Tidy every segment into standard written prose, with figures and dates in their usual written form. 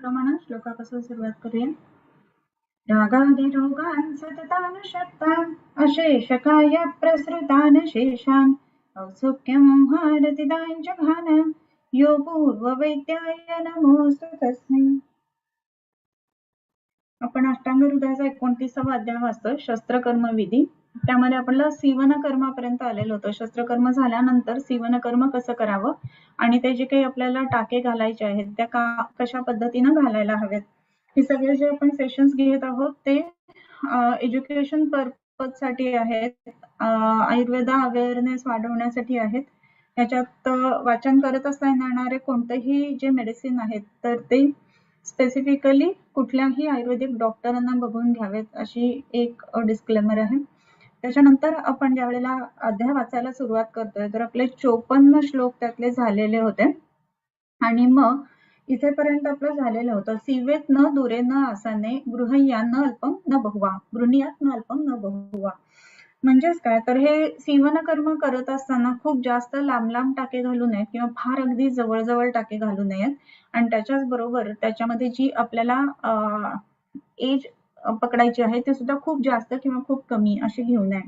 त्याप्रमाणे श्लोकापासून सुरुवात करूया. रागादिरोगान् सततानुशक्तान् अशेषकाय प्रसृतान् शेषान् औत्सुक्यमोहारतिदां जघान यो पूर्ववैद्याय नमोऽस्तु तस्मै. आपण अष्टांग हृदयाचा 29वा अध्याय वाचतोय, शस्त्रकर्म विधी. त्यामध्ये आपल्याला सीवन कर्मापर्यंत आलेलो होतो. शस्त्रकर्म झाल्यानंतर सीवन कर्म कसं करावं आणि ते जे काही आपल्याला टाके घालायचे आहेत त्या कशा पद्धतीनं घालायला हवेत, हे सगळे जे आपण सेशन्स घेत आहोत ते एज्युकेशन पर्पज साठी आहेत, आयुर्वेदा अवेअरनेस वाढवण्यासाठी आहेत. याच्यात वाचन करत असताना येणारे कोणतेही जे मेडिसिन आहेत तर ते स्पेसिफिकली कुठल्याही आयुर्वेदिक डॉक्टरांना बघून घ्यावेत अशी एक डिस्क्लेमर आहे. त्याच्यानंतर आपण ज्या वेळेला अध्याय वाचायला सुरुवात करतोय तर आपले 54 श्लोक त्यातले झालेले होते आणि मग इथेपर्यंत आपलं झालेलं होतं. सीवेत न दुरे न आसाने गृहय्या न अल्पम न बहुवा गृहणीयात न अल्पम न बहुवा. म्हणजेच काय तर हे सीवन कर्म करत असताना खूप जास्त लांब लांब टाके घालू नयेत किंवा फार अगदी जवळ टाके घालू नयेत आणि त्याच्याच बरोबर त्याच्यामध्ये जी आपल्याला एज पकडायची आहे ते सुद्धा खूप जास्त किंवा खूप कमी अशी घेऊ नये.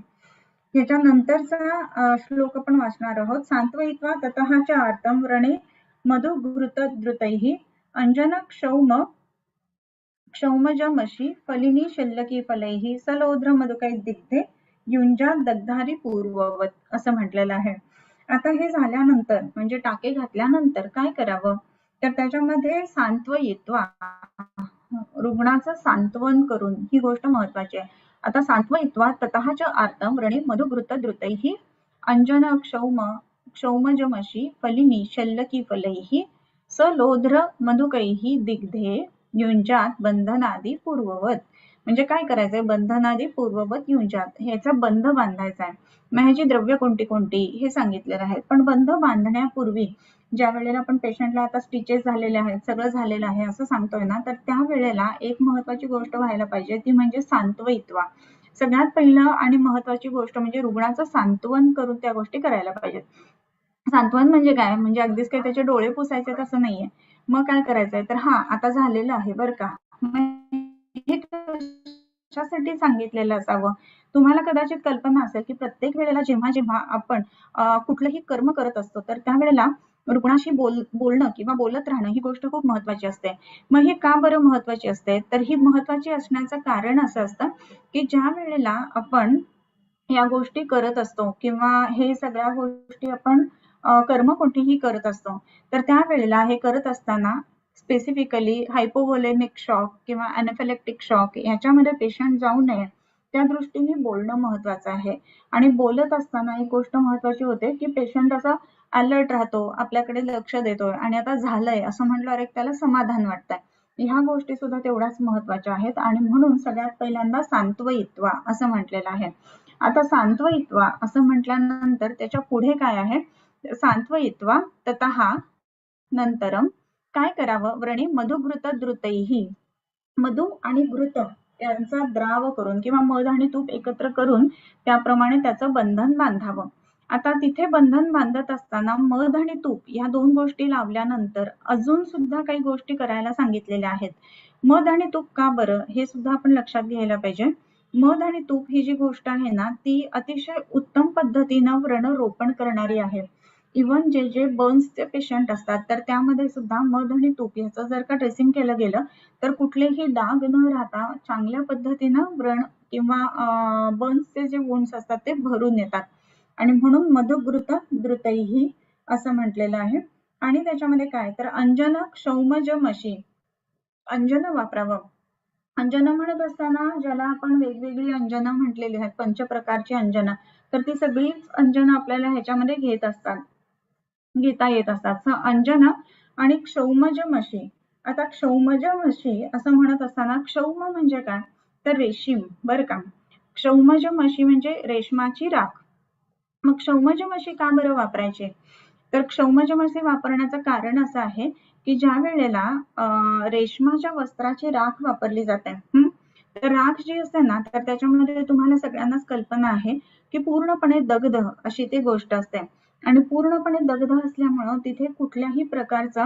याच्यानंतरचा श्लोक आपण वाचणार आहोत. सांत्वयित्वा ततःच आर्तं व्रणे मधुघृतद्रुतैः अंजन क्षौमजमशी फलिनी शल्लकी फलैः सलोध्र मधुकैर्दिग्धे युंजा दग्धारी पूर्ववत असं म्हटलेलं आहे. आता हे झाल्यानंतर म्हणजे टाके घातल्यानंतर काय करावं तर त्याच्यामध्ये सांत्वयित्वा रुग्णाचं सांत्वन करून ही गोष्ट महत्वाची आहे. आता सांत्वयित्वा ततःच आर्तं व्रणे मधुघृतद्रुतैः अंजन क्षौमजमशी फलिनी शल्लकी फलैः सलोध्र मधुकैः दिग्धे युंजात बंधनादी पूर्ववत. म्हणजे काय करायचंय, बंधनादी पूर्ववत युंजात, ह्याचा बंध बांधायचा आहे. मग ह्याची द्रव्य कोणती कोणती हे सांगितलेलं आहे. पण बंध बांधण्यापूर्वी ज्या वेळेला आपण पेशंटला आता स्टिचेस झालेले आहेत, सगळं झालेलं आहे असं सांगतोय ना, तर त्या वेळेला एक महत्वाची गोष्ट व्हायला पाहिजे ती म्हणजे सांत्वयित्वा. सगळ्यात पहिलं आणि महत्वाची गोष्ट म्हणजे रुग्णाचं सांत्वन करून त्या गोष्टी करायला पाहिजेत. सांत्वन म्हणजे काय, म्हणजे अगदीच काही त्याचे डोळे पुसायचे तसं नाहीये. मग काय करायचंय तर हा आता झालेलं आहे बरं का, हे कशासाठी सांगितलेलं असावं. तुम्हाला कदाचित कल्पना असेल की प्रत्येक वेळेला जेव्हा आपण कुठलंही कर्म करत असतो तर त्यावेळेला रुग्णाशी बोलणं किंवा बोलत राहणं ही गोष्ट खूप महत्वाची असते. मग हे का बरं महत्वाची असते तर ही महत्वाची असण्याचं कारण असं असतं की ज्या वेळेला आपण या गोष्टी करत असतो किंवा हे सगळ्या गोष्टी आपण कर्म कोणतीही करत असतो तर त्यावेळेला हे करत असताना स्पेसिफिकली हायपोव्होलेमिक शॉक किंवा अॅनाफिलेक्टिक शॉक याच्यामध्ये पेशंट जाऊ नये त्या दृष्टीने बोलणं महत्वाचं आहे. आणि बोलत असताना एक गोष्ट महत्वाची होते की पेशंट असा अलर्ट राहतो, आपल्याकडे लक्ष देतोय आणि आता झालंय असं म्हटल्यावर एक त्याला समाधान वाटतंय. ह्या गोष्टी सुद्धा तेवढ्याच महत्वाच्या आहेत आणि म्हणून सगळ्यात पहिल्यांदा सांत्वयित्वा असं म्हटलेलं आहे. आता सांत्वयित्वा असं म्हटल्यानंतर त्याच्या पुढे काय आहे, सांत्वयित्वा ततः नंतरम काय करावं, व्रणे मधुघृतद्रुतैः मधु आणि घृत यांचा द्राव करून किंवा मध आणि तूप एकत्र करून त्याप्रमाणे त्याचं बंधन बांधावं. आता तिथे बंधन बांधत असताना मध आणि तूप या दोन गोष्टी लावल्यानंतर अजून सुद्धा काही गोष्टी करायला सांगितलेल्या आहेत. मध आणि तूप का बरं हे सुद्धा आपण लक्षात घ्यायला पाहिजे. मध आणि तूप ही जी गोष्ट आहे ना ती अतिशय उत्तम पद्धतीनं व्रणरोपण करणारी आहे. इव्हन जे बर्न्सचे पेशंट असतात तर त्यामध्ये सुद्धा मध आणि तूप याचं जर का ड्रेसिंग केलं गेलं तर कुठलेही डाग न राहता चांगल्या पद्धतीनं व्रण किंवा बर्न्सचे जे वुंड्स असतात ते भरून येतात आणि म्हणून मधुघृतद्रुतैः असं म्हटलेलं आहे. आणि त्याच्यामध्ये काय तर अंजन क्षौमजमशी अंजन वापरावं. अंजन म्हणत असताना ज्याला आपण वेगवेगळी अंजन म्हटलेली आहेत, पंचप्रकारची अंजन, तर ती सगळीच अंजन आपल्याला ह्याच्यामध्ये घेता येत असतात. अंजन आणि क्षौमजमशी. आता क्षौमजमशी असं म्हणत असताना क्षौम म्हणजे काय तर रेशीम बरं का, क्षौमजमशी म्हणजे रेशमाची राख. मग क्षौमजमशी का बरं वापरायचे तर क्षौमजमशी वापरण्याचं कारण असं आहे की ज्या वेळेला रेशमाच्या वस्त्राची राख वापरली जाते तर राख जी असते ना तर त्याच्यामध्ये तुम्हाला सगळ्यांनाच कल्पना आहे की पूर्णपणे दग्ध अशी ती गोष्ट असते आणि पूर्णपणे दग्ध असल्यामुळं तिथे कुठल्याही प्रकारचा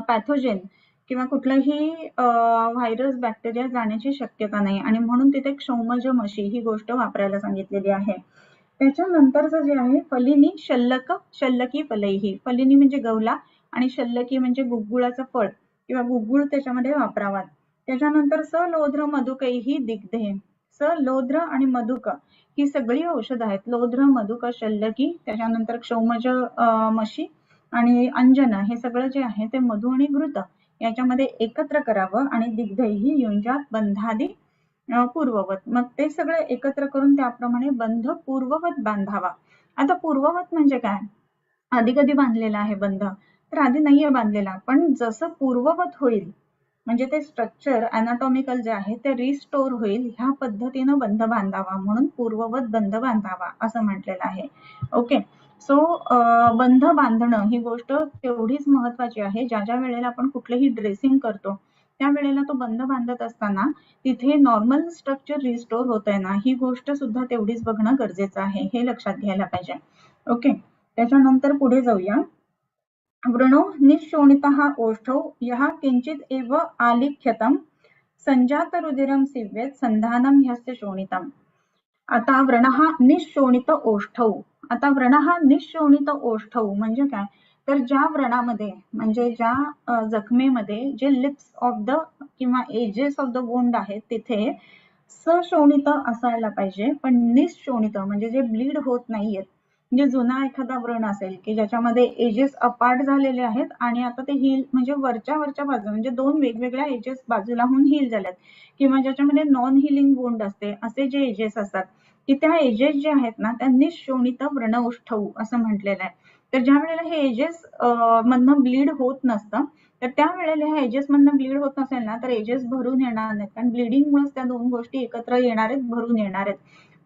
पॅथोजेन किंवा कुठलाही व्हायरस बॅक्टेरिया जाण्याची शक्यता नाही आणि म्हणून तिथे क्षौमज मशी ही गोष्ट वापरायला सांगितलेली आहे. त्याच्यानंतरचं जे आहे फलिनी शल्लकी फलैही. फलिनी म्हणजे गवला आणि शल्लकी म्हणजे गुगुळाचं फळ किंवा गुगुळ त्याच्यामध्ये वापरावा. त्याच्यानंतर सलोध्र मधुकैही दिग्धे. सलोध्र आणि मधुक ही सगळी औषध आहेत. लोध्र, मधुक, शल्लकी, त्याच्यानंतर क्षौमज मशी आणि अंजन हे सगळं जे आहे ते मधु आणि घृत याच्यामध्ये एकत्र करावं आणि दिग्धैही युंजात बंधादी पूर्ववत. मग ते सगळे एकत्र करून त्याप्रमाणे बंध पूर्ववत बांधावा. आता पूर्ववत म्हणजे काय? आधी कधी बांधलेला आहे बंध? तर आधी नाहीये बांधलेला, पण जसं पूर्ववत होईल म्हणजे ते स्ट्रक्चर अनाटॉमिकल जे आहे ते रिस्टोर होईल ह्या पद्धतीनं बंध बांधावा, म्हणून पूर्ववत बंध बांधावा असं म्हटलेलं आहे. ओके, सो बंध बांधणं ही गोष्ट तेवढीच महत्वाची आहे. ज्या ज्या वेळेला आपण कुठलंही ड्रेसिंग करतो त्यावेळेला तो बंध बांधत असताना तिथे नॉर्मल स्ट्रक्चर रिस्टोर होत आहे ना, ही गोष्ट सुद्धा तेवढीच बघणं गरजेचं आहे, हे लक्षात घ्यायला पाहिजे. ओके, त्याच्यानंतर पुढे जाऊया. व्रणो निःशोणितः ओष्ठौ यः किंचित एव आलिख्यतम संजात रुधिरम सिव्येत संधानम ह्यस्य शोणितम. आता व्रणः निःशोणित ओष्ठौ. आता व्रणः निःशोणित ओष्ठौ म्हणजे काय? तर ज्या व्रणामध्ये म्हणजे ज्या जखमेमध्ये जे लिप्स ऑफ द किंवा एजेस ऑफ द वुंड आहेत तिथे सशोणित असायला पाहिजे, पण निःशोणित म्हणजे जे ब्लीड होत नाहीयेत. म्हणजे जुना एखादा व्रण असेल की ज्याच्यामध्ये एजेस अपार्ट झालेले आहेत आणि आता ते हील म्हणजे वरच्या बाजू म्हणजे दोन वेगवेगळ्या एजेस बाजूला होऊन हील झाल्यात, किंवा ज्याच्यामध्ये नॉन हिलिंग वुंड असते असे जे एजेस असतात की त्या एजेस जे आहेत ना त्या निःशोणित व्रणौष्ठव असं म्हटलेलं आहे. तर ज्या वेळेला हे एजेस मधनं ब्लीड होत नसतं तर त्यावेळेला ह्या एजेस मधनं ब्लीड होत नसेल ना तर एजेस भरून येणार नाहीत, कारण ब्लिडिंगमुळेच त्या दोन गोष्टी एकत्र येणार आहेत, भरून येणार आहेत.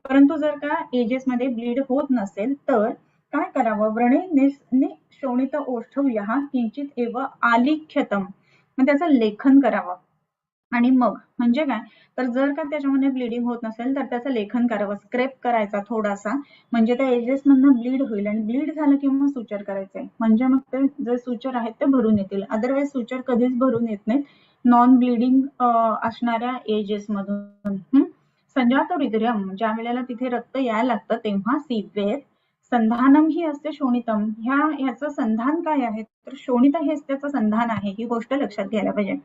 परंतु जर का एजेस मध्ये ब्लीड होत नसेल तर काय करावं? व्रणे निःशोणित ओष्ठव यः किंचित एव आलिख्यतम, मग त्याचं लेखन करावं. आणि मग म्हणजे काय? तर जर का त्याच्यामध्ये ब्लिडिंग होत नसेल तर त्याचं लेखन करावं, स्क्रेप करायचा थोडासा, म्हणजे त्या एजेस मधनं ब्लीड होईल आणि ब्लीड झालं की मग सुचर करायचंय, म्हणजे मग ते जे सुचर आहेत ते भरून येतील. अदरवाईज सुचर कधीच भरून येत नाहीत नॉन ब्लिडिंग असणाऱ्या एजेस मधून. संजात रुधिरम, ज्या वेळेला तिथे रक्त यायला लागतं तेव्हा सीवेत संधानम ही असते शोणितम. ह्याचं संधान काय आहे? तर शोणित हेच त्याचं संधान आहे, ही गोष्ट लक्षात घ्यायला पाहिजे.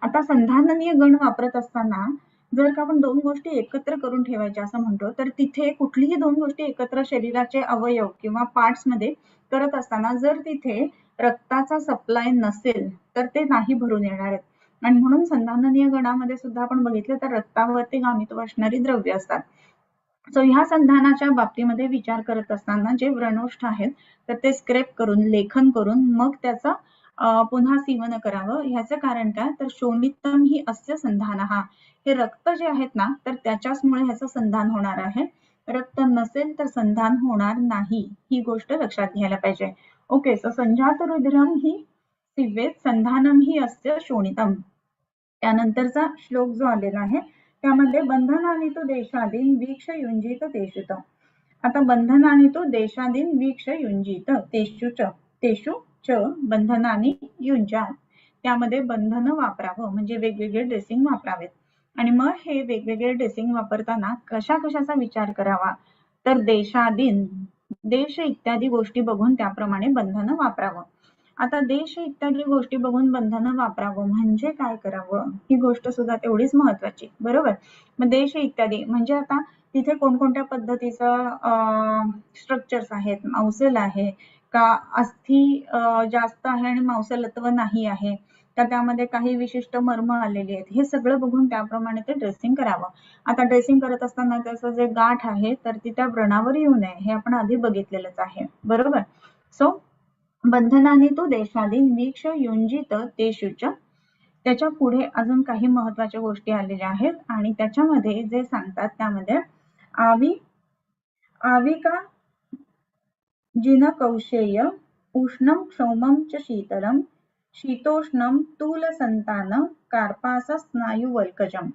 आता संधाननीय गण वापरत असताना जर का आपण दोन गोष्टी एकत्र करून ठेवायच्या असं म्हणतो तर तिथे कुठलीही दोन गोष्टी एकत्र शरीराचे अवयव किंवा पार्ट्स मध्ये करत असताना जर तिथे रक्ताचा सप्लाय नसेल तर ते नाही भरून येणार आहेत. आणि म्हणून संधाननीय गणामध्ये सुद्धा आपण बघितलं तर रक्तावरती गामित्व असणारी द्रव्य असतात. सो ह्या संधानाच्या बाबतीमध्ये विचार करत असताना जे व्रणोष्ठ आहेत तर ते स्क्रेप करून लेखन करून मग त्याचं पुन्हा सीवन करावं. ह्याचं कारण काय? तर शोणितम ही अस्य संधान, हा हे रक्त जे आहेत ना तर त्याच्याचमुळे ह्याचं संधान होणार आहे. रक्त नसेल तर संधान होणार नाही, ही गोष्ट लक्षात घ्यायला पाहिजे. ओके, सो संजात रुधिरम ही सिव्येत संधानम ही अस्य शोणितम. त्यानंतरचा श्लोक जो आलेला आहे त्यामध्ये बंधनानि तु देशादीन वीक्ष युंजित तेषुत. आता बंधनानि तु देशादीन वीक्ष युंजित तेषु च बंधनानि युंजात. त्यामध्ये बंधन वापरावं म्हणजे वेगवेगळे ड्रेसिंग वापरावेत. आणि मग हे वेगवेगळे ड्रेसिंग वापरताना कशा कशाचा विचार करावा? तर देशादीन, देश इत्यादी गोष्टी बघून त्याप्रमाणे बंधन वापरावं. आता देश इत्यादी गोष्टी बघून बंधन वापरावं म्हणजे काय करावं? ही गोष्ट सुद्धा तेवढीच महत्वाची, बरोबर? मग देश इत्यादी म्हणजे आता तिथे कोणकोणत्या पद्धतीचं स्ट्रक्चर्स आहेत? मांसल आहे का अस्थि जास्त आहे आणि मांसलत्व नाही आहे तर त्यामध्ये काही विशिष्ट मर्म आलेली आहेत, हे सगळं बघून त्याप्रमाणे ते ड्रेसिंग करावं. आता ड्रेसिंग करत असताना त्याचं जे गाठ आहे तर ती त्या व्रणावर येऊ नये हे आपण आधी बघितलेलंच आहे, बरोबर? सो बंधनाने तू देशादीन वीक्ष युंजित तेषुच. त्याच्या पुढे अजून काही महत्वाच्या गोष्टी आलेल्या आहेत आणि त्याच्यामध्ये जे सांगतात त्यामध्ये आविका जिन कौशेय उष्णम क्षौमम च शीतलम शीतोष्णम तूल संतान कार्पास स्नायू वल्कजम.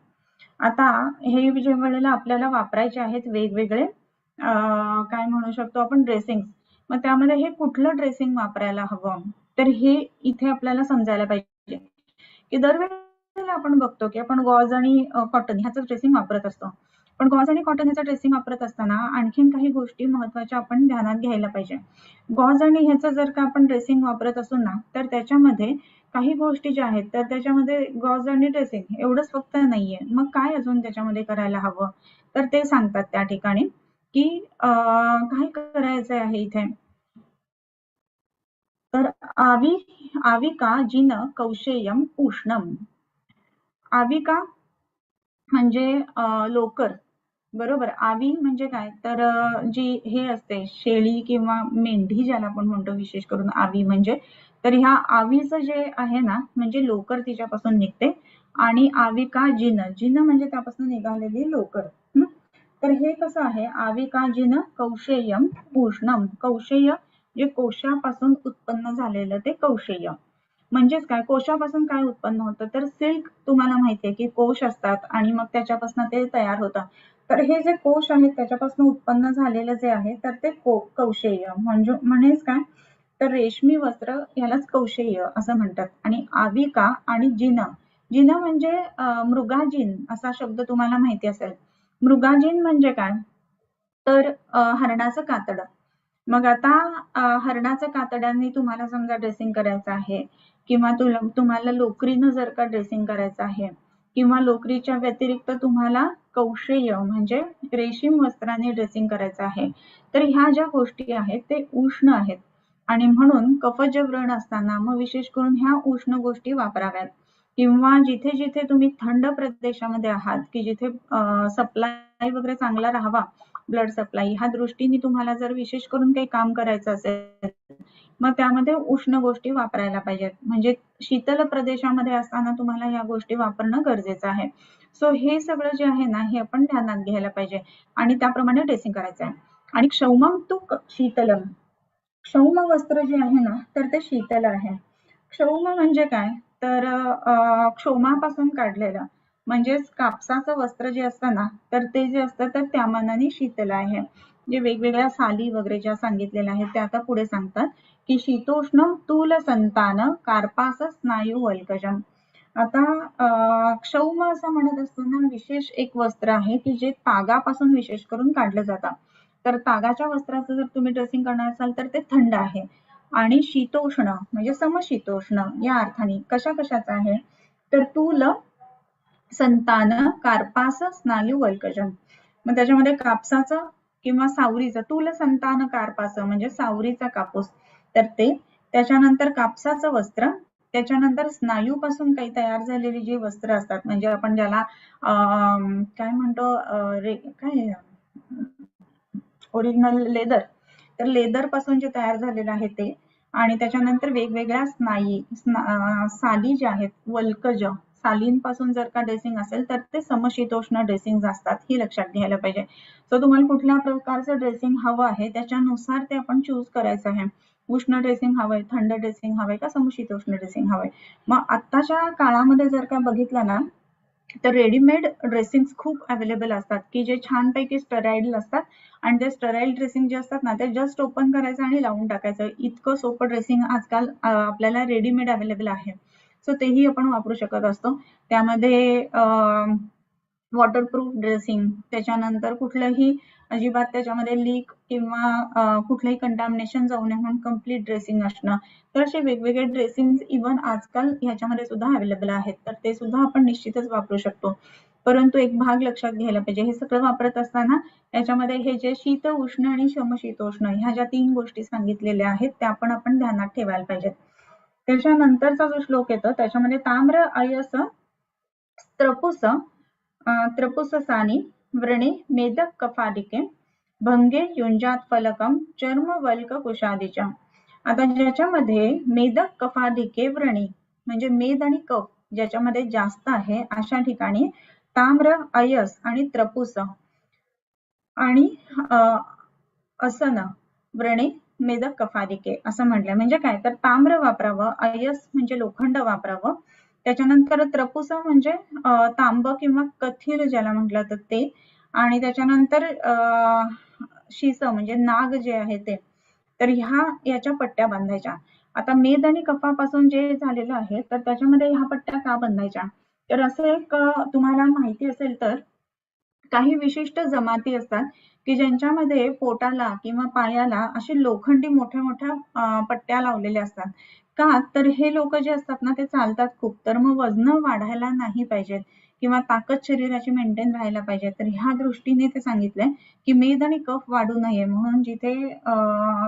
आता हे जे वेळेला आपल्याला वापरायचे आहेत वेगवेगळे काय म्हणू शकतो आपण ड्रेसिंग, मग त्यामध्ये हे कुठलं ड्रेसिंग वापरायला हवं तर हे इथे आपल्याला समजायला पाहिजे की दरवेळेला आपण बघतो की आपण गॉज आणि कॉटन ह्याचं ड्रेसिंग वापरत असतो. पण गॉज आणि कॉटन ह्याचं ड्रेसिंग वापरत असताना आणखीन काही गोष्टी महत्वाच्या आपण ध्यानात घ्यायला पाहिजे. गॉज आणि ह्याचं जर का आपण ड्रेसिंग वापरत असू ना, तर त्याच्यामध्ये काही गोष्टी ज्या आहेत तर त्याच्यामध्ये गॉज आणि ड्रेसिंग एवढंच फक्त नाहीये. मग काय अजून त्याच्यामध्ये करायला हवं, तर ते सांगतात त्या ठिकाणी की काय करायचं आहे इथे. तर आविका जिन कौशेयम उष्णम. आविका म्हणजे लोकर, बरोबर. आवी म्हणजे काय, तर जी हे असते शेळी किंवा मेंढी ज्याला आपण म्हणतो विशेष करून आवी म्हणजे, तर ह्या आवीचं जे आहे ना म्हणजे लोकर तिच्यापासून निघते. आणि आविका जिन, जिन म्हणजे त्यापासून निघालेली लोकर. तर हे कसं आहे, आविका जिन कौशेयम उष्णम. कौशेय जे कोशापासून उत्पन्न झालेलं ते कौशेय. म्हणजेच काय, कोशापासून काय उत्पन्न होतं, तर सिल्क तुम्हाला माहितीये की कोश असतात आणि मग त्याच्यापासून ते तयार होतं. तर हे जे कोश आहेत त्याच्यापासून उत्पन्न झालेलं जे आहे तर ते कौशेय म्हणजे म्हणजेच काय, तर रेशमी वस्त्र यालाच कौशेय असं म्हणतात. आणि आविका आणि जिन, जिन म्हणजे मृगाजिन असा शब्द तुम्हाला माहिती असेल. मृगाजिन म्हणजे काय, तर हरणाचं कातड. मग आता हरणाच्या कातड्यांनी तुम्हाला समजा ड्रेसिंग करायचं आहे किंवा तुम्हाला लोकरीनं जर का ड्रेसिंग करायचं आहे किंवा लोकरीच्या व्यतिरिक्त तुम्हाला कौशेय म्हणजे रेशीम वस्त्राने ड्रेसिंग करायचं आहे, तर ह्या ज्या गोष्टी आहेत ते उष्ण आहेत. आणि म्हणून कफज व्रण असताना मग विशेष करून ह्या उष्ण गोष्टी वापराव्यात. किंवा जिथे जिथे तुम्ही थंड प्रदेशामध्ये आहात की जिथे सप्लाय वगैरे चांगला राहावा, ब्लड सप्लाय ह्या दृष्टीने तुम्हाला जर विशेष करून काही काम करायचं असेल मग त्यामध्ये उष्ण गोष्टी वापरायला पाहिजेत. म्हणजे शीतल प्रदेशामध्ये असताना तुम्हाला ह्या गोष्टी वापरणं गरजेचं आहे. सो हे सगळं जे आहे ना हे आपण ध्यानात घ्यायला पाहिजे आणि त्याप्रमाणे ड्रेसिंग करायचं आहे. आणि क्षौमम तू शीतलम, क्षौम वस्त्र जे आहे ना तर ते शीतल आहे. क्षौम म्हणजे काय, तर क्षौमापासून काढलेलं म्हणजेच कापसाचं वस्त्र जे असतं ना तर ते जे असतं तर त्या मानाने शीतल आहे. जे वेगवेगळ्या साली वगैरे ज्या सांगितलेल्या आहेत त्या आता पुढे सांगतात की शीतोष्ण तूल संतान कार्पास स्नायू वल्कजम. आता क्षौम असं म्हणत असताना विशेष एक वस्त्र आहे की जे तागापासून विशेष करून काढलं जातं. तर तागाच्या वस्त्राचं जर तुम्ही ड्रेसिंग करणार असाल तर ते थंड आहे. आणि शीतोष्ण म्हणजे समशीतोष्ण या अर्थाने कशा कशाचं आहे, तर तूल संतान कार्पास स्नायू वल्कजम. मग त्याच्यामध्ये कापसाचं किंवा सावरीचं, तूल संतान कार्पास म्हणजे सावरीचा कापूस, तर ते त्याच्यानंतर कापसाचं वस्त्र, त्याच्यानंतर स्नायूपासून काही तयार झालेली जी वस्त्र असतात म्हणजे आपण ज्याला काय म्हणतो काय ओरिजिनल लेदर, तर लेदर पासून जे तयार झालेलं आहे ते. आणि त्याच्यानंतर वेगवेगळ्या साली ज्या आहेत वल्कज, सालींपासून जर का ड्रेसिंग असेल तर ते समशीतोष्ण ड्रेसिंग असतात, ही लक्षात घ्यायला पाहिजे. सो तुम्हाला कुठल्या प्रकारचं ड्रेसिंग हवं आहे त्याच्यानुसार ते आपण चूज करायचं आहे. उष्ण ड्रेसिंग हवंय, थंड ड्रेसिंग हवंय का समशीतोष्ण ड्रेसिंग हवंय. मग आत्ताच्या काळामध्ये जर का बघितलं ना तर रेडीमेड ड्रेसिंग्स खूप अवेलेबल असतात की जे छानपैकी स्टराईल असतात. आणि ते स्टराईल ड्रेसिंग जे असतात ना ते जस्ट ओपन करायचं आणि लावून टाकायचं, इतकं सोपं ड्रेसिंग आजकाल आपल्याला रेडीमेड अवेलेबल आहे. सो तेही आपण वापरू शकत असतो. त्यामध्ये वॉटरप्रूफ ड्रेसिंग, त्याच्यानंतर कुठलंही अजिबात त्याच्यामध्ये लीक किंवा कुठलंही कंटॅमिनेशन जाऊ नये म्हणून कम्प्लीट ड्रेसिंग असणं. तर असे वेगवेगळे ड्रेसिंग इव्हन आजकाल ह्याच्यामध्ये सुद्धा अवेलेबल आहेत, तर ते सुद्धा आपण निश्चितच वापरू शकतो. परंतु एक भाग लक्षात घ्यायला पाहिजे, हे सगळं वापरत असताना याच्यामध्ये हे जे शीत उष्ण आणि समशीतोष्ण ह्या ज्या 3 गोष्टी सांगितलेल्या आहेत त्या पण आपण ध्यानात ठेवायला पाहिजेत. त्याच्यानंतरचा जो श्लोक येतो त्याच्यामध्ये ताम्र अयस त्रपुस त्रपुससानी व्रणे मेदक कफालिके भंगे युंजात फलकम चर्म वल्क कुशादिच्या. आता ज्याच्यामध्ये मेदक कफालिके व्रणी म्हणजे मेद आणि कफ ज्याच्यामध्ये जास्त आहे अशा ठिकाणी ताम्र अयस आणि त्रपुस आणि असन व्रणे मेदक कफालिके असं म्हटलंय. म्हणजे काय, तर ताम्र वापरावं, अयस म्हणजे लोखंड वापरावं, त्याच्यानंतर त्रपुस म्हणजे तांब किंवा कथिल ज्याला म्हटलं तर ते, आणि त्याच्यानंतर शीस म्हणजे नाग जे आहे ते. तर याच्या पट्ट्या बांधायच्या. आता मेद आणि कफापासून जे झालेलं आहे तर त्याच्यामध्ये ह्या पट्ट्या का बांधायच्या? तर असं एक तुम्हाला माहिती असेल तर काही विशिष्ट जमाती असतात की ज्यांच्यामध्ये पोटाला किंवा पायाला अशी लोखंडी मोठ्या मोठ्या पट्ट्या लावलेल्या असतात. का? तर हे लोक जे असतात ना ते चालतात खूप, तर मग वजन वाढायला नाही पाहिजेत किंवा ताकद शरीराची मेंटेन राहायला पाहिजे. तर ह्या दृष्टीने ते सांगितलंय की मेद आणि कफ वाढू नये म्हणून जिथे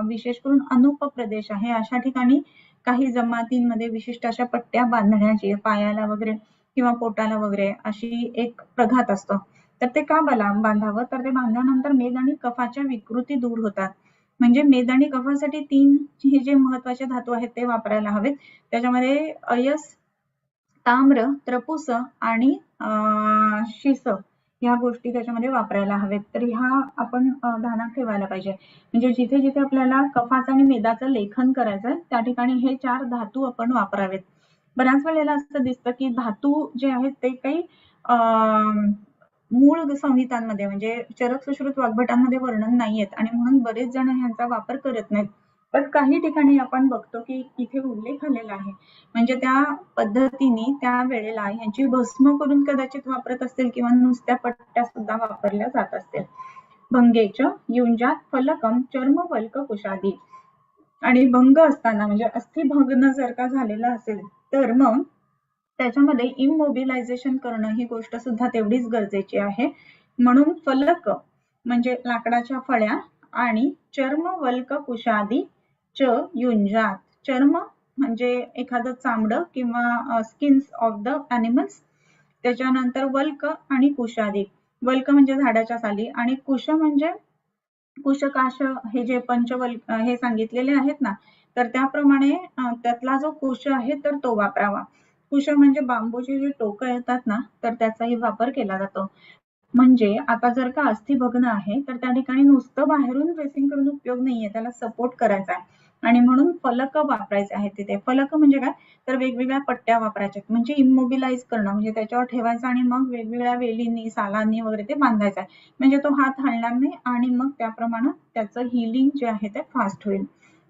विशेष करून अनुप प्रदेश आहे अशा ठिकाणी काही जमातींमध्ये विशिष्ट अशा पट्ट्या बांधण्याची पायाला वगैरे किंवा पोटाला वगैरे अशी एक प्रघात असतो. तर ते का बांधावं? तर ते बांधल्यानंतर मेद आणि कफाच्या विकृती दूर होतात. म्हणजे मेद आणि कफासाठी 3 हे जे महत्वाचे धातू आहेत ते वापरायला हवेत. त्याच्यामध्ये अयस, ताम्र, त्रपुस आणि शिस ह्या गोष्टी त्याच्यामध्ये वापरायला हवेत. तर ह्या आपण ध्यानात ठेवायला पाहिजे. म्हणजे जिथे जिथे आपल्याला कफाचं आणि मेदाचं लेखन करायचंय त्या ठिकाणी हे 4 धातू आपण वापरावेत. बऱ्याच वेळेला असं दिसतं की धातू जे आहेत ते काही मूळ संहितांमध्ये म्हणजे चरक सुश्रुत वाग्भटांमध्ये वर्णन नाहीयेत आणि म्हणून बरेच जण ह्यांचा वापर करत नाहीत. पण काही ठिकाणी आपण बघतो की इथे उल्लेख आलेला आहे. म्हणजे त्या पद्धतीने त्या वेळेला यांची भस्म करून कदाचित वापरत असतील किंवा नुसत्या पट्ट्या सुद्धा वापरल्या जात असतील. भंगेच युंजात फलकम चर्मवल्क कुशादी. आणि भंग असताना म्हणजे अस्थिभग्न जर का झालेला असेल तर मग त्याच्यामध्ये इमोबिलायझेशन करणं ही गोष्ट सुद्धा तेवढीच गरजेची आहे. म्हणून फलक म्हणजे लाकडाच्या फळ्या आणि चर्मवल्क कुशादी च युंजात. चर्म म्हणजे एखादं चामडं किंवा स्किन्स ऑफ द ॲनिमल्स. त्याच्यानंतर वल्क आणि कुशादी. वल्क म्हणजे झाडाच्या साली आणि कुश म्हणजे कुशकाश हे जे पंचवल्क हे सांगितलेले आहेत ना तर त्याप्रमाणे त्यातला जो कुश आहे तर तो वापरावा. कुश म्हणजे बांबूची जी टोकं येतात ना तर त्याचाही वापर केला जातो. म्हणजे आता जर का अस्थिभग्न आहे तर त्या ठिकाणी नुसतं बाहेरून ड्रेसिंग करून उपयोग नाहीये, त्याला सपोर्ट करायचा आहे आणि म्हणून फलक वापरायचे आहेत तिथे. फलक म्हणजे काय? तर वेगवेगळ्या पट्ट्या वापरायच्या म्हणजे इमोबिलाइज करणं म्हणजे त्याच्यावर ठेवायचं आणि मग वेगवेगळ्या वेलींनी सालांनी वगैरे ते बांधायचं आहे. म्हणजे तो हात हलणार नाही आणि मग त्याप्रमाणे त्याचं हिलिंग जे आहे ते फास्ट होईल.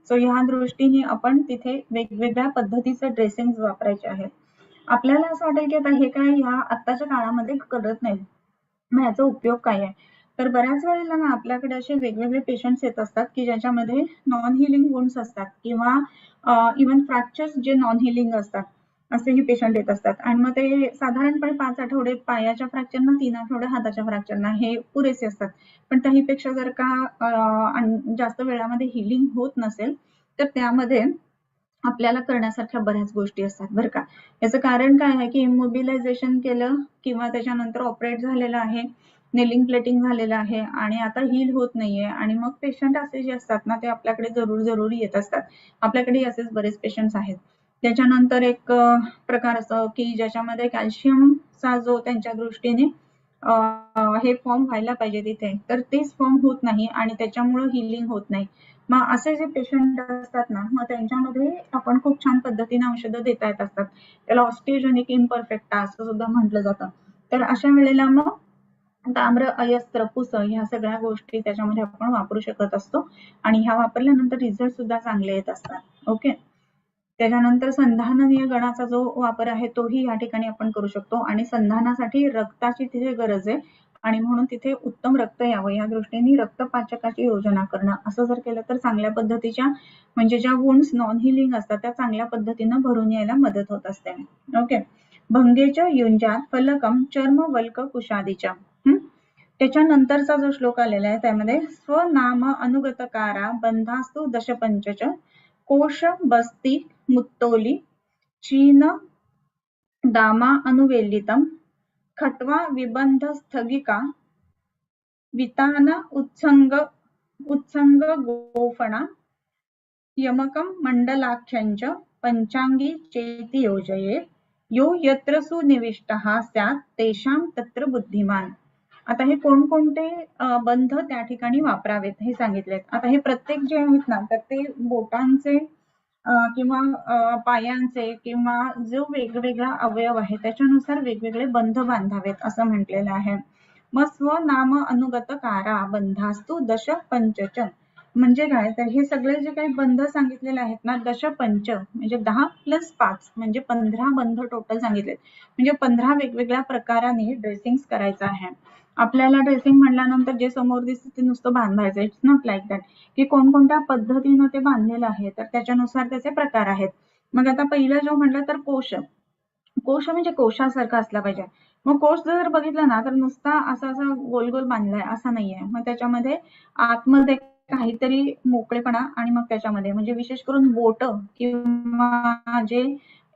सो ह्या दृष्टीने आपण तिथे वेगवेगळ्या पद्धतीचे ड्रेसिंग वापरायचे आहेत. आपल्याला असं वाटेल की आता हे काय ह्या आत्ताच्या काळामध्ये करत नाहीत, मग याचा उपयोग काय आहे? तर बऱ्याच वेळेला ना आपल्याकडे असे वेगवेगळे पेशंट्स येत असतात की ज्याच्यामध्ये नॉन हिलिंग वुंड्स असतात किंवा इव्हन फ्रॅक्चर्स जे नॉन हिलिंग असतात असेही पेशंट येत असतात आणि मग ते साधारणपणे 5 आठवडे पायाच्या फ्रॅक्चरना, 3 आठवडे हाताच्या फ्रॅक्चरना हे पुरेसे असतात. पण त्याहीपेक्षा जर का जास्त वेळामध्ये हिलिंग होत नसेल तर त्यामध्ये आपल्याला करण्यासारख्या बऱ्याच गोष्टी असतात बरं का. याचं कारण काय आहे की इमोबिलायझेशन केलं किंवा त्याच्यानंतर ऑपरेट झालेलं आहे, नेलिंग प्लेटिंग झालेलं आहे आणि आता हील होत नाहीये आणि मग पेशंट असे जे असतात ना ते आपल्याकडे जरूर येत असतात. आपल्याकडे असेच बरेच पेशंट्स आहेत. त्याच्यानंतर एक प्रकार असतो की ज्याच्यामध्ये कॅल्शियमचा जो त्यांच्या दृष्टीने हे फॉर्म व्हायला पाहिजे तिथे तर तेच फॉर्म होत नाही आणि त्याच्यामुळे हिलिंग होत नाही. मग असे जे पेशंट असतात ना मग त्यांच्यामध्ये आपण खूप छान पद्धतीने औषधं देता येत असतात. त्याला ऑस्टिओजेनिक इम्परफेक्टा असं सुद्धा म्हटलं जातं. तर अशा वेळेला मग ताम्र, अयस, त्रपुस ह्या सगळ्या गोष्टी त्याच्यामध्ये आपण वापरू शकत असतो आणि ह्या वापरल्यानंतर रिझल्ट सुद्धा चांगले येत असतात. ओके. त्याच्यानंतर संधाननीय गणाचा जो वापर आहे तोही या ठिकाणी आपण करू शकतो आणि संधानासाठी रक्ताची तिथे गरज आहे आणि म्हणून तिथे उत्तम रक्त यावं या दृष्टीने रक्तपाचकाची योजना करणं असं जर केलं तर चांगल्या पद्धतीच्या म्हणजे ज्या वुंड्स नॉन हिलिंग असतात त्या चांगल्या पद्धतीनं भरून यायला मदत होत असते. ओके. भंगेच्या युंजात फलकम चर्म वल्क कुशादीच्या. त्याच्यानंतरचा जो श्लोक आलेला आहे त्यामध्ये स्वनाम अनुगतकारा बंधास्तु दशपंचच कोश बस्ती मुत्तोली चीन दामा अनुवेलितम खटवा विबंध स्थगिका वितान उत्संग गोफणा यमकम मंडलाख्यंच पंचांगी चेती योजयेत यो यत्र सुनिविष्टः स्यात् तेषां तत्र बुद्धिमान. आता हे कोणकोणते बंध त्या ठिकाणी वापरावेत हे सांगितलेत. आता हे प्रत्येक जे आहेत ना तर ते बोटांचे किंवा पायांचे किंवा जो वेगवेगळा अवयव आहे त्याच्यानुसार वेगवेगळे बंध बांधावेत असं म्हटलेलं आहे. मग स्वनाम अनुगत कारा बंधास्तु दश पंचच. म्हणजे काय, तर हे सगळे जे काही बंध सांगितलेले आहेत ना, दशपंच म्हणजे 10+5 म्हणजे 15 बंध टोटल सांगितलेत. म्हणजे 15 वेगवेगळ्या प्रकाराने ड्रेसिंग करायचं आहे. आपल्याला ड्रेसिंग म्हणल्यानंतर जे समोर दिसतं ते नुसतं बांधायचं, इट्स नॉट लाईक दॅट, की कोणकोणत्या पद्धतीनं ते बांधलेलं आहे, तर त्याच्यानुसार त्याचे प्रकार आहेत. मग आता पहिलं जो म्हटलं तर कोश. कोश म्हणजे कोशासारखा असला पाहिजे. मग कोश जर बघितला ना, तर नुसता असा असा गोल गोल बांधलाय असा नाहीये. मग त्याच्यामध्ये आतमध्ये काहीतरी मोकळेपणा आणि मग त्याच्यामध्ये म्हणजे विशेष करून बोट किंवा जे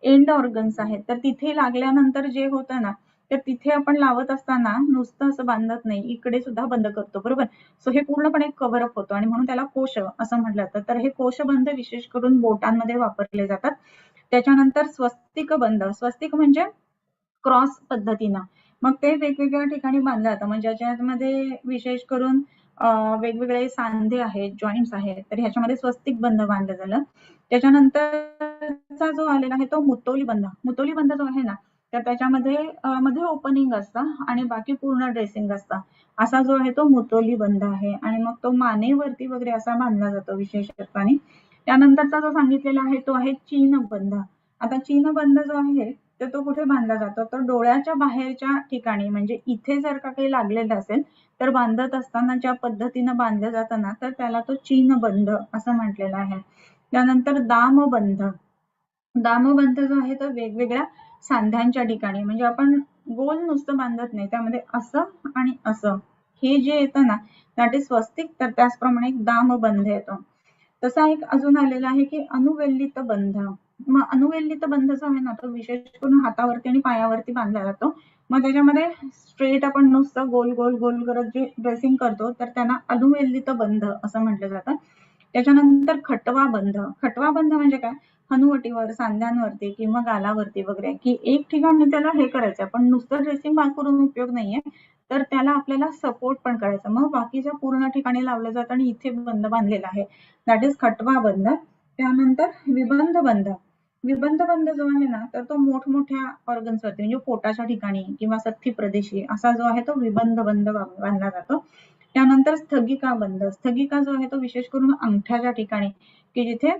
एंड ऑर्गन्स आहेत, तर तिथे लागल्यानंतर जे होतं ना, तर तिथे आपण लावत असताना नुसतं असं बांधत नाही, इकडे सुद्धा बंद करतो, बरोबर. सो हे पूर्णपणे कव्हर अप होतो आणि म्हणून त्याला कोश असं म्हटलं जातं. तर हे कोशबंध विशेष करून बोटांमध्ये वापरले जातात. त्याच्यानंतर स्वस्तिक बंध. स्वस्तिक म्हणजे क्रॉस पद्धतीनं. मग ते वेगवेगळ्या ठिकाणी बांधलं जातं. म्हणजे ज्याच्यामध्ये विशेष करून वेगवेगळे सांधे आहेत, जॉईंट्स आहेत, तर ह्याच्यामध्ये स्वस्तिक बंध बांधलं झालं. त्याच्यानंतरचा जो आलेला आहे तो मुतोली बंध. मुतोली बंध जो आहे ना, तर त्याच्यामध्ये मध्ये ओपनिंग असतं आणि बाकी पूर्ण ड्रेसिंग असतं. असा जो आहे तो मुतोली बंध आहे आणि मग तो मानेवरती वगैरे असा बांधला जातो विशेषत्वाने. त्यानंतरचा जो सांगितलेला आहे तो आहे चीनबंध. आता चीनबंध जो आहे तर तो कुठे बांधला जातो, तर डोळ्याच्या बाहेरच्या ठिकाणी, म्हणजे इथे जर का काही लागलेलं असेल तर बांधत असताना ज्या पद्धतीनं बांधलं जातं ना, तर त्याला तो चीनबंध असं म्हटलेलं आहे. त्यानंतर दामबंध. दामबंध जो आहे तो वेगवेगळ्या सांध्यांच्या ठिकाणी, म्हणजे आपण गोल नुसतं बांधत नाही, त्यामध्ये असं आणि असं हे जे येतं ना, दॅट इज स्वस्तिक. तर त्याचप्रमाणे एक दामबंध येतो. तसा एक अजून आलेला आहे की अनुवेल्लित बंध. मग अनुवेल्लित बंध जो आहे ना, तो विशेष करून हातावरती आणि पायावरती बांधला जातो. मग त्याच्यामध्ये स्ट्रेट आपण नुसतं गोल गोल गोल करत जे ड्रेसिंग करतो, तर त्यांना अनुवेल्लित बंध असं म्हटलं जातं. त्याच्यानंतर खटवा बंध. खटवा बंध म्हणजे काय, हनुवटीवर, सांध्यांवरती किंवा गालावरती वगैरे, की एक ठिकाणी त्याला हे करायचं, पण नुसतं ड्रेसिंग करून उपयोग नाहीये, तर त्याला आपल्याला सपोर्ट पण करायचा. मग बाकीच्या पूर्ण ठिकाणी लावलं जातं आणि इथे बंध बांधलेला आहे, दॅट इज खटवा बंध. त्यानंतर विबंध बंध. विबंध बंध जो आहे ना, तर तो मोठमोठ्या ऑर्गन्सवरती म्हणजे पोटाच्या ठिकाणी किंवा सथी प्रदेशी असा जो आहे तो विबंध बंध बांधला जातो. त्यानंतर स्थगिका बंध. स्थगिका जो आहे तो विशेष करून अंगठ्याच्या ठिकाणी, की जिथे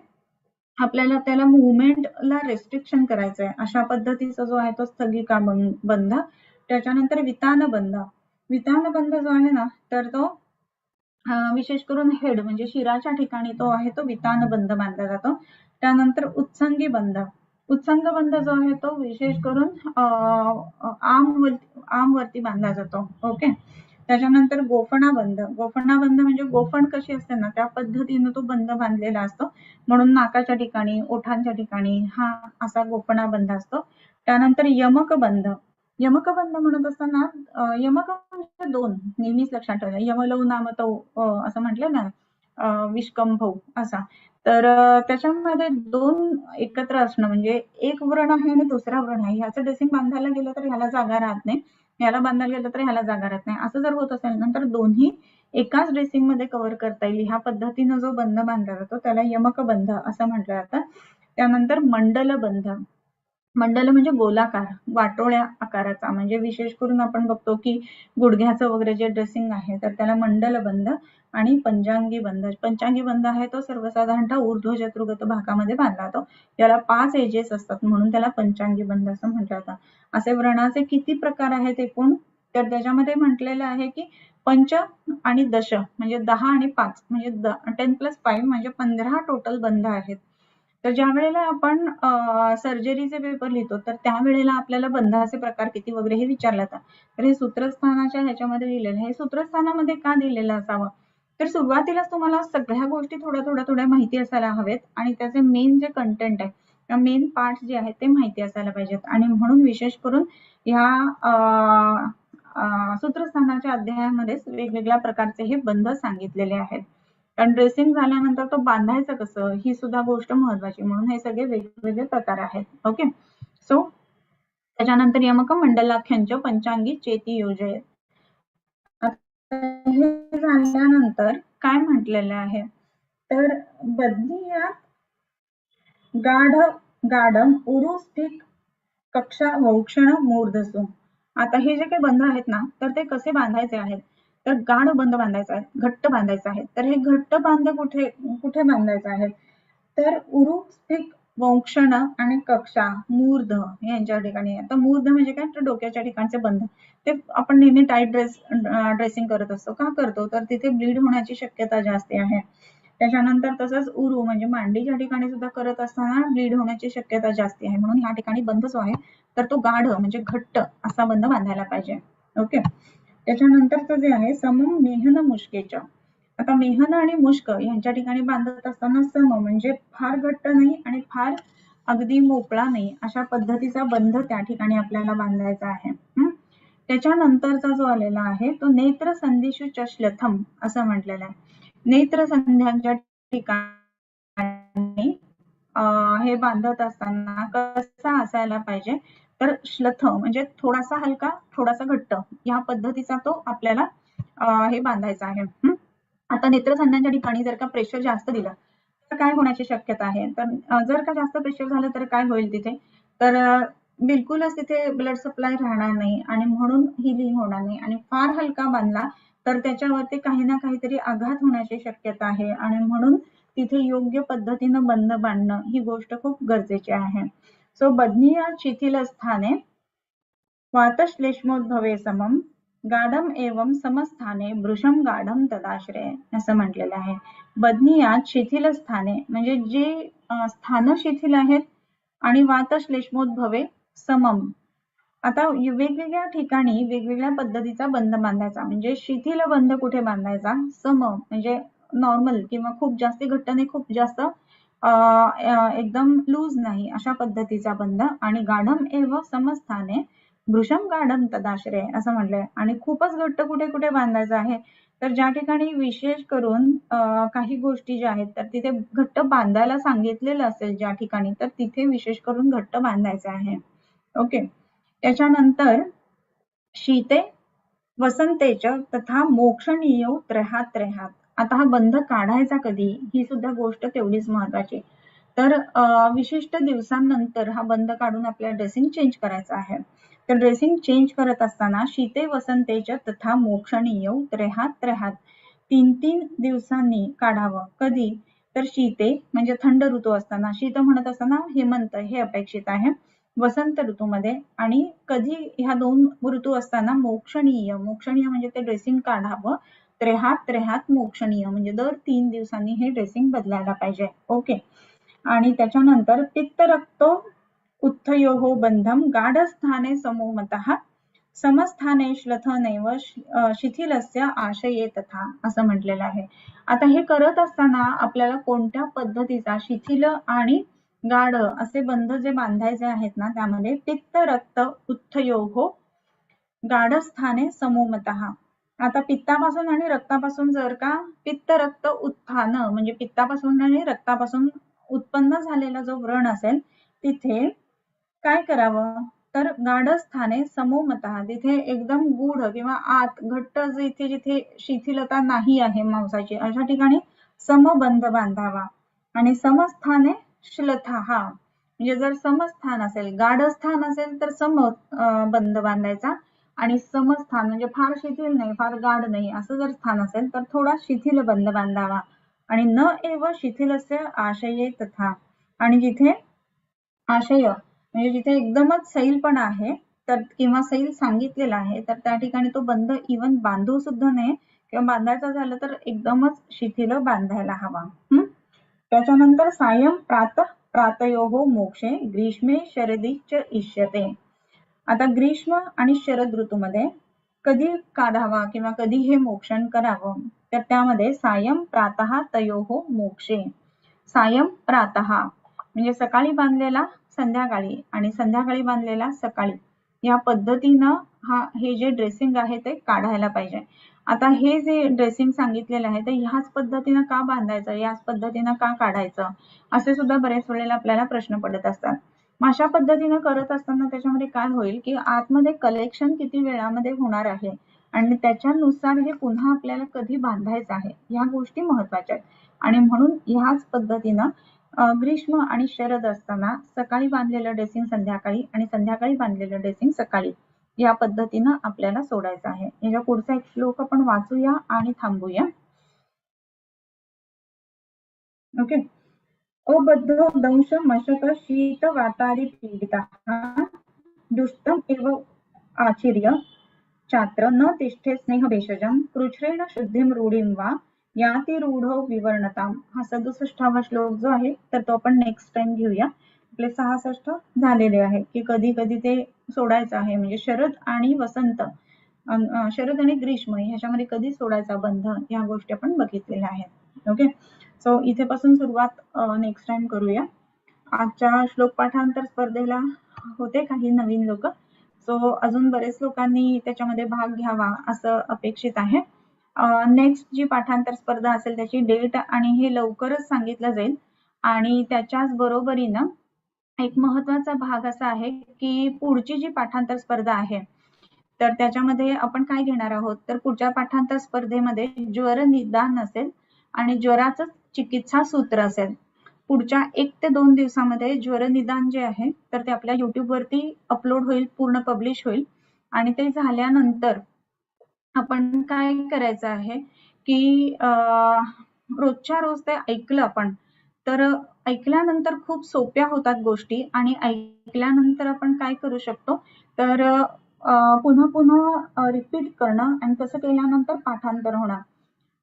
आपल्याला त्याला मुवमेंटला रेस्ट्रिक्शन करायचं आहे, अशा पद्धतीचा जो आहे तो स्थगिका बंध. त्याच्यानंतर वितान बंध. वितान बंध जो आहे ना, तर तो विशेष करून हेड म्हणजे शिराच्या ठिकाणी तो आहे तो वितान बंध बांधला जातो. त्यानंतर उत्संगी बंध. उत्संग बंध जो आहे तो विशेष करून आर्मवरती बांधला जातो. ओके. त्याच्यानंतर गोफणा बंध. गोफणा बंध म्हणजे गोफण कशी असते ना, त्या पद्धतीनं तो बंध बांधलेला असतो, म्हणून नाकाच्या ठिकाणी, ओठांच्या ठिकाणी हा असा गोफणा बंध असतो. त्यानंतर यमक बंध. यमक बंध म्हणत असताना यमक म्हणजे दोन, नेहमीच लक्षात ठेवा. यमलौ नामतौ असं म्हटलं ना, विष्कंभौ असा. तर त्याच्यामध्ये दोन एकत्र असणं, म्हणजे एक व्रण आहे आणि दुसरा व्रण आहे, ह्याचं ड्रेसिंग बांधायला गेलं तर ह्याला जागा राहत नाही, ह्याला बांधायला गेलं तर ह्याला जागा राहत नाही. असं जर होत असेल ना, तर दोन्ही एकाच ड्रेसिंग मध्ये कव्हर करता येईल ह्या पद्धतीनं जो बंध बांधला जातो त्याला यमक बंध असं म्हटलं जातं. त्यानंतर मंडल बंध. मंडल म्हणजे गोलाकार, वाटोळ्या आकाराचा, म्हणजे विशेष करून आपण बघतो की गुडघ्याचं वगैरे जे ड्रेसिंग आहे तर त्याला मंडल बंध. आणि पंचांगी बंध. पंचांगी बंध आहे तो सर्वसाधारणतः ऊर्ध्व चतुर्गत भागामध्ये बांधला जातो. त्याला 5 एजेस असतात म्हणून त्याला पंचांगी बंध असं म्हटलं जातं. असे व्रणाचे किती प्रकार आहेत एकूण, तर त्याच्यामध्ये म्हटलेलं आहे की पंच आणि दश म्हणजे 10 आणि 5 म्हणजे 10+5 म्हणजे 15 टोटल बंध आहेत. तर ज्या वेळेला आपण सर्जरीचे पेपर लिहितो तर त्यावेळेला आपल्याला बंधाचे प्रकार किती वगैरे हे विचारलं जातं. तर हे सूत्रस्थानाच्या ह्याच्यामध्ये दिलेलं आहे. सूत्रस्थानामध्ये का दिलेलं असावं, तर सुरुवातीलाच तुम्हाला सगळ्या गोष्टी थोड्या माहिती असायला हवेत आणि त्याचे मेन जे कंटेंट आहे, मेन पार्ट जे आहेत ते माहिती असायला पाहिजेत. आणि म्हणून विशेष करून ह्या सूत्रस्थानाच्या अध्यायामध्ये वेगवेगळ्या प्रकारचे हे बंध सांगितलेले आहेत. कारण ड्रेसिंग झाल्यानंतर तो बांधायचं कसं ही सुद्धा गोष्ट महत्वाची, म्हणून हे सगळे वेगवेगळे प्रकार आहेत. ओके. सो त्याच्यानंतर यमक मंडलाख्यांच्या पंचांगी चेती योजयेत. हे झाल्यानंतर काय म्हटलेलं आहे, तर बद्धीयात गाढ गाढम उरुस्थिक कक्षा वौक्षण मूर्धसु. आता हे जे काही बंध आहेत ना, तर ते कसे बांधायचे आहेत, तर गाढ बंध बांधायचा आहे, घट्ट बांधायचा आहे. तर हे घट्ट बांध कुठे कुठे बांधायचं आहे, तर उरुस्थिक वंक्षण आणि कक्षा मूर्ध यांच्या ठिकाणी. आता मूर्ध म्हणजे काय, तर डोक्याच्या ठिकाणचे बंध. ते आपण नेहमी टाईट ड्रेसिंग करत असतो. का करतो, तर तिथे ब्लीड होण्याची शक्यता जास्त आहे. त्याच्यानंतर तसंच उरू म्हणजे मांडीच्या ठिकाणी सुद्धा करत असताना ब्लीड होण्याची शक्यता जास्त आहे. म्हणून ह्या ठिकाणी बंध जो आहे तर तो गाढ म्हणजे घट्ट असा बंध बांधायला पाहिजे. ओके. त्याच्यानंतरचं जे आहे समम मेहन मुष्केच. आता मेहन आणि मुष्क यांच्या ठिकाणी बांधत असताना सम म्हणजे फार घट्ट नाही आणि फार अगदी मोकळा नाही अशा पद्धतीचा बंध त्या ठिकाणी आपल्याला बांधायचा आहे. त्याच्यानंतरचा जो आलेला आहे तो नेत्र संधिषु चश्लथम असं म्हटलेलं आहे. नेत्र संध्यांच्या ठिकाणी हे बांधत असताना कसा असायला पाहिजे, तर श्लथ म्हणजे थोडासा हलका थोडासा घट्ट या पद्धतीचा तो आपल्याला हे बांधायचा आहे. आता नेत्रसंध्यांच्या ठिकाणी जर का प्रेशर जास्त दिलं तर काय होण्याची शक्यता आहे, तर जर का जास्त प्रेशर झालं तर काय होईल तिथे, तर बिलकुलच तिथे ब्लड सप्लाय राहणार नाही आणि म्हणून हिलिंग होणार नाही. आणि फार हलका बांधला तर त्याच्यावरती काही ना काहीतरी आघात होण्याची शक्यता आहे आणि म्हणून तिथे योग्य पद्धतीनं बंध बांधणं ही गोष्ट खूप गरजेची आहे. सो बदनीय शिथिल स्थाने वातश्लेष्मोद्भवे समम गाढम एवं समस्थाने वृषम गाढम तदाश्रय असं म्हटलेलं आहे. बदनीयात शिथिल स्थाने म्हणजे जे स्थान शिथिल आहेत आणि वातश्लेष्मोद्भवे समम. आता वेगवेगळ्या ठिकाणी वेगवेगळ्या पद्धतीचा बंध बांधायचा. म्हणजे शिथिल बंध कुठे बांधायचा, सम म्हणजे नॉर्मल किंवा खूप जास्त घट्ट नाही खूप जास्त एकदम लूज नाही अशा पद्धतीचा बंध. आणि गाढम एव समस्थाने वृषम गाढम तदाश्रय असं म्हटलंय. आणि खूपच घट्ट कुठे कुठे बांधायचं आहे, तर ज्या ठिकाणी विशेष करून काही गोष्टी ज्या आहेत तर तिथे घट्ट बांधायला सांगितलेलं असेल ज्या ठिकाणी, तर तिथे विशेष करून घट्ट बांधायचं आहे. ओके. त्याच्यानंतर शीते वसंतेच तथा मोक्षणीय त्रहात. आता हा बंध काढायचा कधी ही सुद्धा गोष्ट तेवढीच महत्वाची. तर विशिष्ट दिवसांनंतर हा बंध काढून आपल्याला ड्रेसिंग चेंज करायचा आहे. तर ड्रेसिंग चेंज करत असताना शीते वसंतेच तथा मोक्षणीय त्रहात 3 दिवसांनी काढावं. कधी, तर शीते म्हणजे थंड ऋतू असताना, शीत म्हणत असताना हेमंत हे अपेक्षित आहे, वसंत ऋतूमध्ये. आणि कधी ह्या 2 ऋतू असताना मोक्षणीय म्हणजे ते ड्रेसिंग काढावं. त्रहात मोक्षणीय म्हणजे दर 3 दिवसांनी हे ड्रेसिंग बदलायला पाहिजे. ओके. आणि त्याच्यानंतर पित्त रक्तो उत्थयोः बंधम गाढस्थाने समोमतः समस्थाने श्लथनैव शिथिलस्य आशये तथा असं म्हटलेलं आहे. आता हे करत असताना आपल्याला कोणत्या पद्धतीचा शिथिल आणि गाढ असे बंध जे बांधायचे आहेत ना, त्यामध्ये पित्त रक्त उत्थयोः गाढस्थाने समोमतः. आता पित्तापासून आणि रक्तापासून जर का पित्त रक्त उत्थान म्हणजे पित्तापासून आणि रक्तापासून उत्पन्न झालेला जो व्रण असेल तिथे काय करावं, तर गाढस्थाने समोमतः तिथे एकदम गूढ किंवा आत घट्ट जिथे जिथे शिथिलता नाही आहे मांसाची अशा ठिकाणी समबंध बांधावा. आणि समस्थाने श्लथः म्हणजे जर समस्थान असेल गाढस्थान असेल तर सम बंध बांधायचा. आणि समस्थान म्हणजे फार शिथिल नाही फार गाढ नाही असं जर स्थान असेल तर थोडा शिथिल बंध बांधावा. आणि न एव शिथिलस्य आशये तथा. आणि जिथे आशय म्हणजे जिथे एकदमच सैलपणा आहे तर किंवा सैल सांगितलेला आहे तर त्या ठिकाणी तो बंध इवन बांधू सुद्धा नये किंवा बांधायचा झालं तर एकदमच शिथिल बांधायला हवा. त्याच्यानंतर सायं प्रातयोः मोक्षे ग्रीष्मे शरदीच इष्यते. आता ग्रीष्म आणि शरद ऋतूमध्ये कधी काढावा किंवा कधी हे मोक्षण करावं, तर त्यामध्ये सायं प्रातः तयोः मोक्षे. सायं प्रातः म्हणजे सकाळी बांधलेला संध्याकाळी आणि संध्याकाळी बांधलेला सकाळी या पद्धतीनं हे जे ड्रेसिंग आहे ते काढायला पाहिजे. आता हे जे ड्रेसिंग सांगितलेलं आहे ते ह्याच पद्धतीनं का बांधायचं, याच पद्धतीनं का काढायचं, असे सुद्धा बरेच वेळेला आपल्याला प्रश्न पडत असतात. मग अशा पद्धतीनं करत असताना त्याच्यामध्ये काय होईल की आतमध्ये कलेक्शन किती वेळामध्ये होणार आहे आणि त्याच्यानुसार हे पुन्हा आपल्याला कधी बांधायचं आहे ह्या गोष्टी महत्वाच्या आहेत. आणि म्हणून ह्याच पद्धतीनं ग्रीष्म आणि शरद असताना सकाळी बांधलेलं ड्रेसिंग संध्याकाळी आणि संध्याकाळी बांधलेलं ड्रेसिंग सकाळी या पद्धतीनं आपल्याला सोडायचं आहे. याच्या पुढचा एक श्लोक आपण वाचूया आणि थांबूया. ओके. अबद्धो दंश मशक शीत वातारी पीडिताः दुष्टम एव आचिर्य चात्र न तिष्ठे स्नेह भेषजम कृच्छ्रेण शुद्धिम रूढीम वा याती रूढो विवर्णताम. हा 67वा श्लोक जो आहे तर तो आपण नेक्स्ट टाइम घेऊया. आपले 66 झालेले आहे की कधी कधी ते सोडायचं आहे. म्हणजे शरद आणि वसंत, शरद आणि ग्रीष्म ह्याच्यामध्ये कधी सोडायचा बंध, या गोष्टी आपण बघितलेल्या आहेत. ओके. सो इथेपासून सुरुवात नेक्स्ट टाइम करूया. आजच्या श्लोक पाठांतर स्पर्धेला होते काही नवीन लोक, सो अजून बरेच लोकांनी त्याच्यामध्ये भाग घ्यावा असं अपेक्षित आहे. नेक्स्ट जी पाठांतर स्पर्धा असेल त्याची डेट आणि हे लवकरच सांगितलं जाईल. आणि त्याच्याच बरोबरीनं एक महत्वाचा भाग असा आहे की पुढची जी पाठांतर स्पर्धा आहे तर त्याच्यामध्ये आपण काय घेणार आहोत, तर पुढच्या पाठांतर स्पर्धेमध्ये ज्वर निदान असेल आणि ज्वराचं चिकित्सा सूत्र असेल. पुढच्या 1 ते 2 दिवसामध्ये ज्वर निदान जे आहे तर ते आपल्या YouTube वरती अपलोड होईल, पूर्ण पब्लिश होईल. आणि ते झाल्यानंतर आपण काय करायचं आहे की रोजच्या रोज ते ऐकलं आपण तर ऐकल्यानंतर खूप सोप्या होतात गोष्टी. आणि ऐकल्यानंतर आपण काय करू शकतो तर पुन्हा पुन्हा रिपीट करणं आणि तसं केल्यानंतर पाठांतर होणार.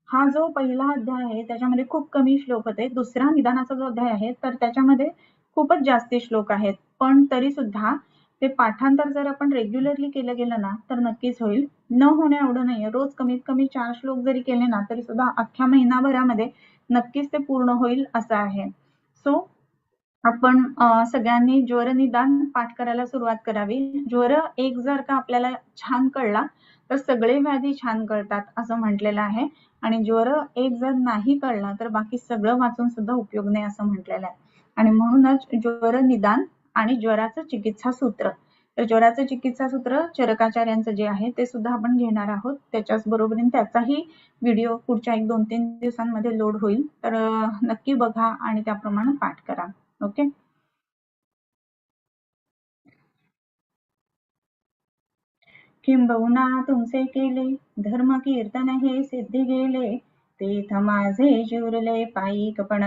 हा जो पहिला अध्याय आहे त्याच्यामध्ये खूप कमी श्लोक होते. दुसरा निदानाचा जो अध्याय आहे तर त्याच्यामध्ये खूपच जास्ती श्लोक आहेत. पण तरी सुद्धा ते पाठांतर जर आपण रेग्युलरली केलं गेलं ना तर नक्कीच होईल. न होणे एवढं नाहीये. रोज कमीत कमी 4 श्लोक जरी केले ना तरी सुद्धा अख्ख्या महिनाभरामध्ये नक्कीच ते पूर्ण होईल असं आहे. सो आपण सगळ्यांनी ज्वर निदान पाठ करायला सुरुवात करावी. ज्वर एक जर का आपल्याला छान कळला तर सगळे व्याधी छान कळतात असं म्हटलेलं आहे. आणि ज्वर एक जर नाही कळला तर बाकी सगळं वाचून सुद्धा उपयोग नाही असं म्हटलेलं आहे. आणि म्हणूनच ज्वर निदान आणि ज्वराचं चिकित्सा सूत्र, तर ज्वराचं चिकित्सा सूत्र चरकाचार्यांचं जे आहे ते सुद्धा आपण घेणार आहोत. त्याच्याच बरोबरीने त्याचाही व्हिडिओ पुढच्या 1-2-3 दिवसांमध्ये लोड होईल. तर नक्की बघा आणि त्याप्रमाणे पाठ करा. ओके. किंबहुना तुमचे केले धर्म कीर्तन हे सिद्धी गेले तेथ माझे जुरले पायिकपण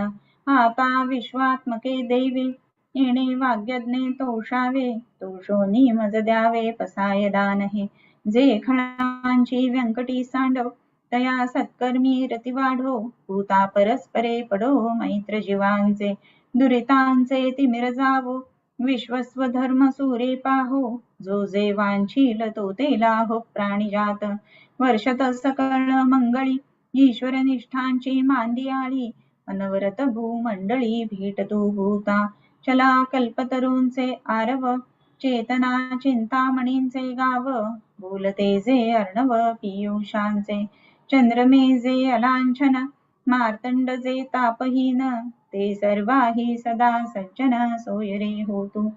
आता विश्वात्मके देवी येणे वाग्यज्ञे तोषावे तोषोनी मज द्यावे पसाय दान हे जे खणांची व्यंकटी सांडव तया सत्कर्मी रती वाढो भूता परस्परे पडो मैत्र जीवांचे दुरितांचे तिमिर जावो विश्वस्व धर्म सुरे पाहो जो जे वांछील तो ते लाहो प्राणिजात वर्षत सकळ मंगळी ईश्वर निष्ठांची मांदियाळी अनवरत भूमंडळी भेटतो भूता चला कल्पतरूंचे आरव चेतना चिंतामणींचे गाव बोलते जे अर्णव पियुषांचे चंद्रमे जे अलांछन मार्तंड जे तापहीन ते सर्वाही सदा सज्जन सोयरे होतो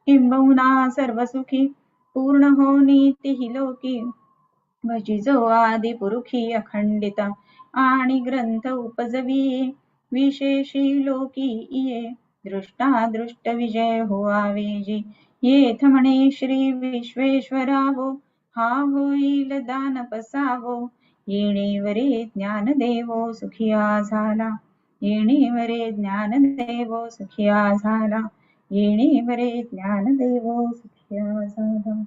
किंबहुना सर्वसुखी पूर्ण हो नीती लोकी भजिजो आदि पुरुखी अखंडित आणि ग्रंथ उपजवी विशेषी लोकी ये दृष्टा दृष्ट विजय हो आवेजी येथ म्हणे श्री विश्वेश्वरावो हा होईल दान पसावो येणेवरे ज्ञान देवो सुखिया झाला येणेवरे ज्ञान देवो सुखिया झाला येणेवरे ज्ञान देवो सुखिया झाला.